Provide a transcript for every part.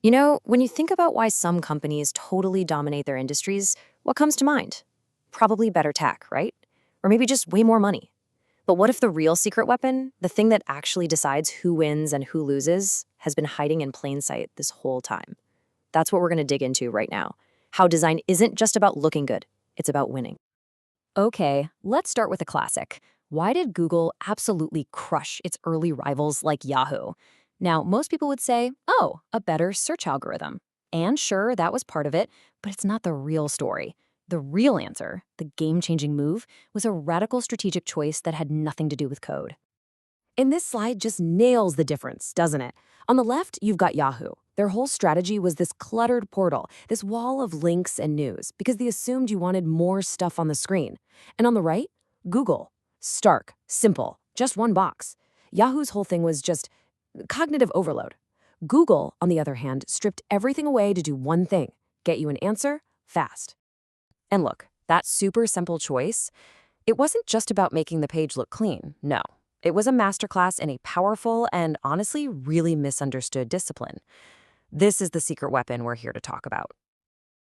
When you think about why some companies totally dominate their industries, what comes to mind? Probably better tech, right? Or maybe just way more money. But what if the real secret weapon, the thing that actually decides who wins and who loses, has been hiding in plain sight this whole time? That's what we're going to dig into right now. How design isn't just about looking good, it's about winning. Okay, let's start with a classic. Why did Google absolutely crush its early rivals like Yahoo? Now, most people would say, oh, a better search algorithm. And sure, that was part of it, but it's not the real story. The real answer, the game changing move, was a radical strategic choice that had nothing to do with code. And this slide just nails the difference, doesn't it? On the left, you've got Yahoo. Their whole strategy was this cluttered portal, this wall of links and news, because they assumed you wanted more stuff on the screen. And on the right, Google. Stark, simple, just one box. Yahoo's whole thing was just cognitive overload. Google, on the other hand, stripped everything away to do one thing: get you an answer fast. And look, that super simple choice, it wasn't just about making the page look clean, no. It was a masterclass in a powerful and honestly really misunderstood discipline. This is the secret weapon we're here to talk about.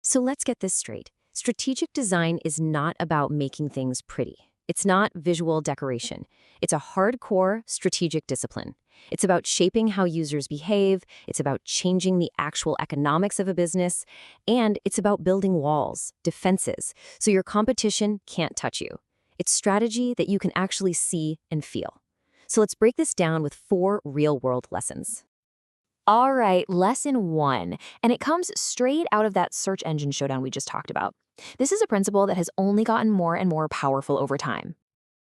So let's get this straight. Strategic design is not about making things pretty. It's not visual decoration. It's a hardcore strategic discipline. It's about shaping how users behave, it's about changing the actual economics of a business, and it's about building walls, defenses, so your competition can't touch you. It's strategy that you can actually see and feel. So let's break this down with 4 real-world lessons. All right, lesson 1, and it comes straight out of that search engine showdown we just talked about. This is a principle that has only gotten more and more powerful over time.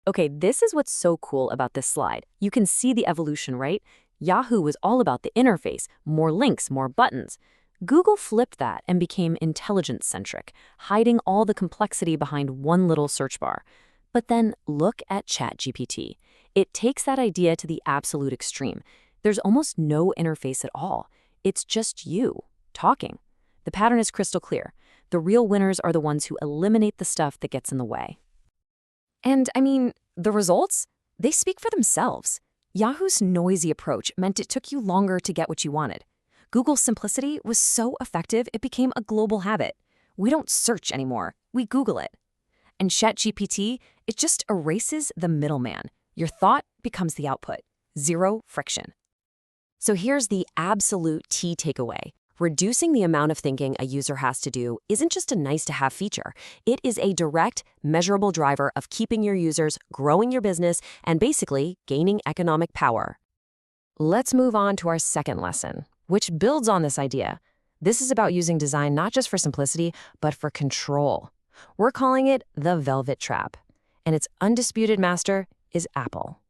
Okay, this is what's so cool about this slide. You can see the evolution, right? Yahoo was all about the interface, more links, more buttons. Google flipped that and became intelligence-centric, hiding all the complexity behind one little search bar. But then look at ChatGPT. It takes that idea to the absolute extreme. There's almost no interface at all. It's just you, talking. The pattern is crystal clear. The real winners are the ones who eliminate the stuff that gets in the way. And the results? They speak for themselves. Yahoo's noisy approach meant it took you longer to get what you wanted. Google's simplicity was so effective it became a global habit. We don't search anymore, we Google it. And ChatGPT, it just erases the middleman. Your thought becomes the output. Zero friction. So here's the absolute key takeaway. Reducing the amount of thinking a user has to do isn't just a nice-to-have feature. It is a direct, measurable driver of keeping your users, growing your business, and basically gaining economic power. Let's move on to our second lesson, which builds on this idea. This is about using design not just for simplicity, but for control. We're calling it the Velvet Trap, and its undisputed master is Apple.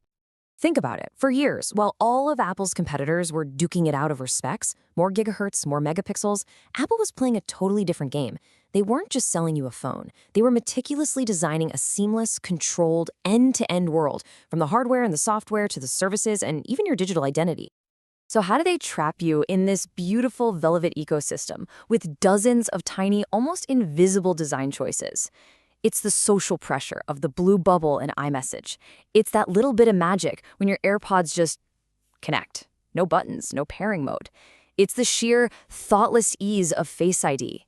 Think about it. For years, while all of Apple's competitors were duking it out over specs, more gigahertz, more megapixels, Apple was playing a totally different game. They weren't just selling you a phone. They were meticulously designing a seamless, controlled, end-to-end world, from the hardware and the software to the services and even your digital identity. So how do they trap you in this beautiful velvet ecosystem with dozens of tiny, almost invisible design choices? It's the social pressure of the blue bubble in iMessage. It's that little bit of magic when your AirPods just connect. No buttons, no pairing mode. It's the sheer thoughtless ease of Face ID.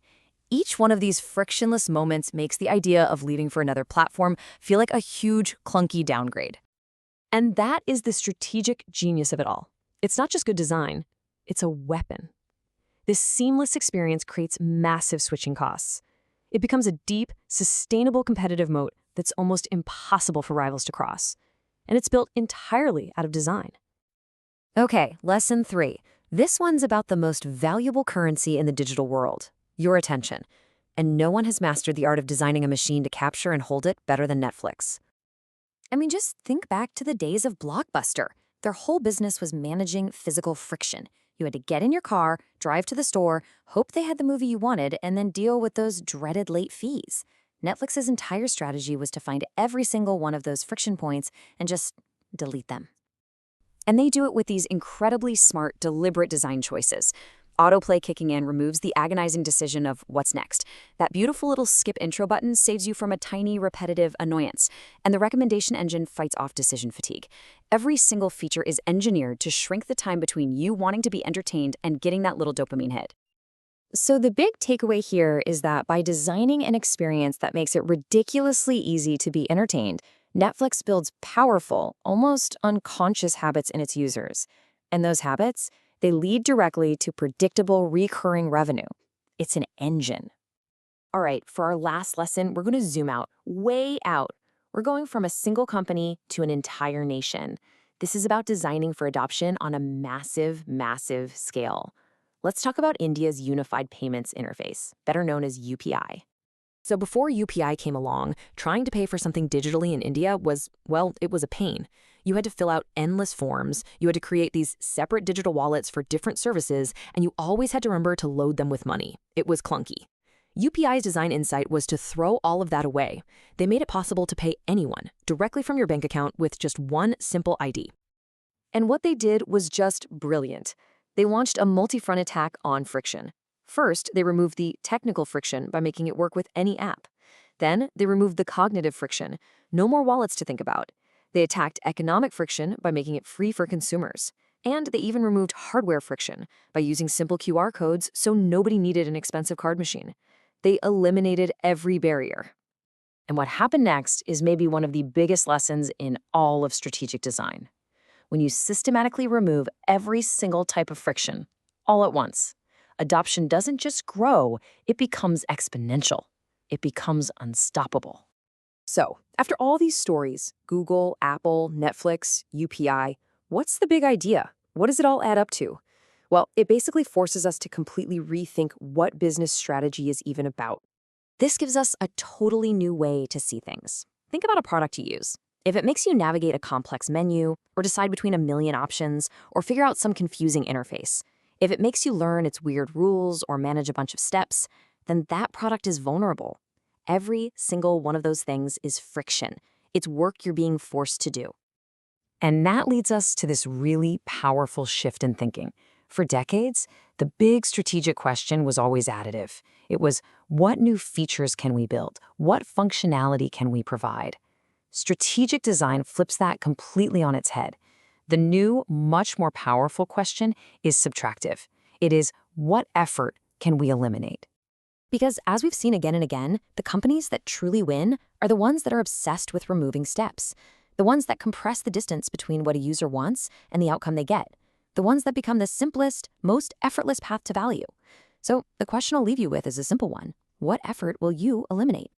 Each one of these frictionless moments makes the idea of leaving for another platform feel like a huge, clunky downgrade. And that is the strategic genius of it all. It's not just good design, it's a weapon. This seamless experience creates massive switching costs. It becomes a deep, sustainable competitive moat that's almost impossible for rivals to cross. And it's built entirely out of design. Okay, lesson 3. This one's about the most valuable currency in the digital world, your attention. And no one has mastered the art of designing a machine to capture and hold it better than Netflix. Just think back to the days of Blockbuster. Their whole business was managing physical friction. You had to get in your car, drive to the store, hope they had the movie you wanted, and then deal with those dreaded late fees. Netflix's entire strategy was to find every single one of those friction points and just delete them. And they do it with these incredibly smart, deliberate design choices. Autoplay kicking in removes the agonizing decision of what's next. That beautiful little skip intro button saves you from a tiny, repetitive annoyance. And the recommendation engine fights off decision fatigue. Every single feature is engineered to shrink the time between you wanting to be entertained and getting that little dopamine hit. So the big takeaway here is that by designing an experience that makes it ridiculously easy to be entertained, Netflix builds powerful, almost unconscious habits in its users. And those habits, they lead directly to predictable recurring revenue. It's an engine. All right, for our last lesson, we're going to zoom out, way out. We're going from a single company to an entire nation. This is about designing for adoption on a massive, massive scale. Let's talk about India's Unified Payments Interface, better known as UPI. So before UPI came along, trying to pay for something digitally in India was, well, it was a pain. You had to fill out endless forms, you had to create these separate digital wallets for different services, and you always had to remember to load them with money. It was clunky. UPI's design insight was to throw all of that away. They made it possible to pay anyone, directly from your bank account with just one simple ID. And what they did was just brilliant. They launched a multi-front attack on friction. First, they removed the technical friction by making it work with any app. Then, they removed the cognitive friction. No more wallets to think about. They attacked economic friction by making it free for consumers. And they even removed hardware friction by using simple QR codes so nobody needed an expensive card machine. They eliminated every barrier. And what happened next is maybe one of the biggest lessons in all of strategic design. When you systematically remove every single type of friction, all at once, adoption doesn't just grow, it becomes exponential. It becomes unstoppable. So, after all these stories, Google, Apple, Netflix, UPI, what's the big idea? What does it all add up to? Well, it basically forces us to completely rethink what business strategy is even about. This gives us a totally new way to see things. Think about a product you use. If it makes you navigate a complex menu, or decide between a million options, or figure out some confusing interface, if it makes you learn its weird rules or manage a bunch of steps, then that product is vulnerable. Every single one of those things is friction. It's work you're being forced to do. And that leads us to this really powerful shift in thinking. For decades, the big strategic question was always additive. It was, what new features can we build? What functionality can we provide? Strategic design flips that completely on its head. The new, much more powerful question is subtractive. It is, what effort can we eliminate? Because as we've seen again and again, the companies that truly win are the ones that are obsessed with removing steps. The ones that compress the distance between what a user wants and the outcome they get. The ones that become the simplest, most effortless path to value. So the question I'll leave you with is a simple one. What effort will you eliminate?